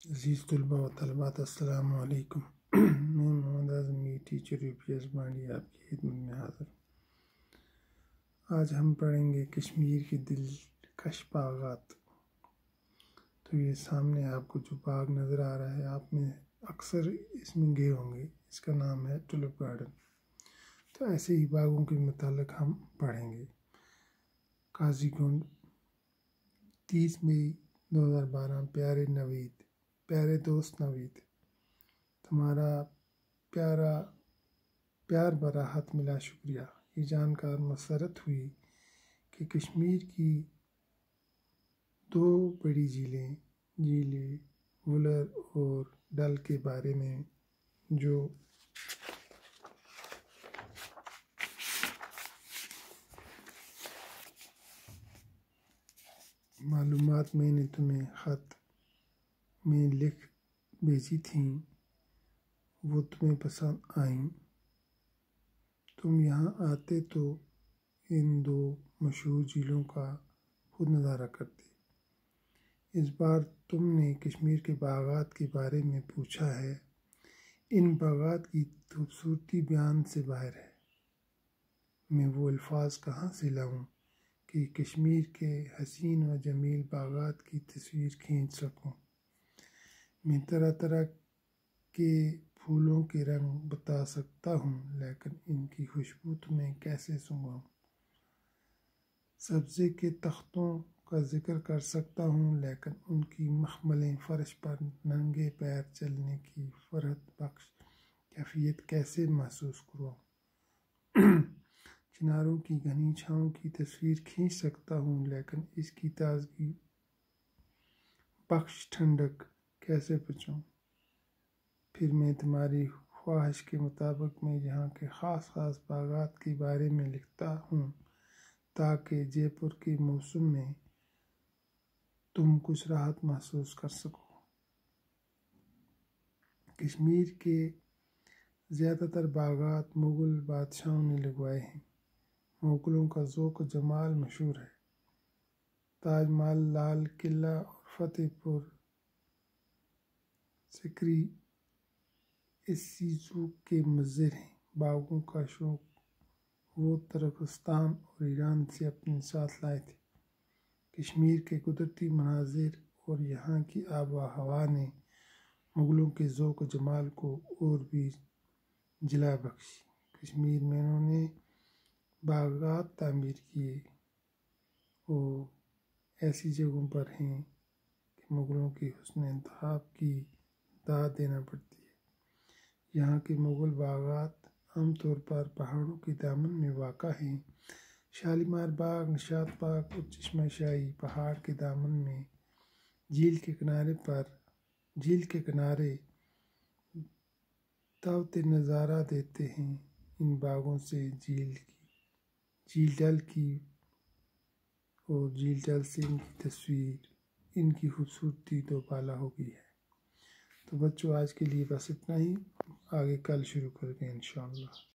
عزیز طلباء و طالبات السلام علیکم۔ میں محمد اعظم ٹیچر UPS بانڈی آپ کی خدمت میں حاضر ہوں۔ آج ہم پڑھیں گے کشمیر کے دلکش باغات۔ تو یہ سامنے آپ کو جو باغ نظر آ رہا ہے، آپ میں اکثر اس میں گئے ہوں گے، اس کا نام ہے ٹولپ گارڈن۔ تو ایسے ہی باغوں کے متعلق ہم پڑھیں گے۔ قاضی گنڈ 30 مئی 2012۔ پیارے دوست نوید، تمہارا پیار بھرا ہاتھ ملا شکریہ۔ یہ جان کر مسرت ہوئی کہ کشمیر کی 2 بڑی جھیلیں وولر اور ڈل کے بارے میں جو معلومات میں نے تمہیں خط میں لکھ بھیجی تھیں وہ تمہیں پسند آئیں۔ تم یہاں آتے تو ان 2 مشہور جھیلوں کا خود نظارہ کرتے۔ اس بار تم نے کشمیر کے باغات کے بارے میں پوچھا ہے۔ ان باغات کی خوبصورتی بیان سے باہر ہے۔ میں وہ الفاظ کہاں سے لاؤں کہ کشمیر کے حسین و جمیل باغات کی تصویر کھینچ سکوں۔ میں طرح طرح کے پھولوں کے رنگ بتا سکتا ہوں، لیکن ان کی خوشبو تمہیں کیسے سناؤں۔ سبزے کے تختوں کا ذکر کر سکتا ہوں، لیکن ان کی مخملیں فرش پر ننگے پیر چلنے کی فرحت بخش کیفیت کیسے محسوس کرواؤں۔ چناروں کی گھنی چھاؤں کی تصویر کھینچ سکتا ہوں، لیکن اس کی تازگی بخش ٹھنڈک کیسے پہنچاؤں۔ پھر میں تمہاری خواہش کے مطابق میں یہاں کے خاص باغات کے بارے میں لکھتا ہوں، تاکہ جے پور کے موسم میں تم کچھ راحت محسوس کر سکو۔ کشمیر کے زیادہ تر باغات مغل بادشاہوں نے لگوائے ہیں۔ مغلوں کا ذوق و جمال مشہور ہے۔ تاج محل، لال قلعہ اور فتح پور سیکری اسی ذوق کے مظہر ہیں۔ باغوں کا شوق وہ ترکستان اور ایران سے اپنے ساتھ لائے تھے۔ کشمیر کے قدرتی مناظر اور یہاں کی آب و ہوا نے مغلوں کے ذوق و جمال کو اور بھی جلا بخشی۔ کشمیر میں انہوں نے باغات تعمیر کیے، وہ ایسی جگہوں پر ہیں کہ مغلوں کے حسن انتخاب کی داد دینا پڑتی ہے۔ یہاں کے مغل باغات عام طور پر پہاڑوں کے دامن میں واقع ہیں۔ شالیمار باغ، نشاط باغ اور چشمہ شاہی پہاڑ کے دامن میں جھیل کے کنارے دعوت نظارہ دیتے ہیں۔ ان باغوں سے جھیل ڈل سے ان کی تصویر، ان کی خوبصورتی دوبالا ہو گئی ہے۔ تو بچوں، آج کے لیے بس اتنا ہی، آگے کل شروع کریں گے انشاءاللہ۔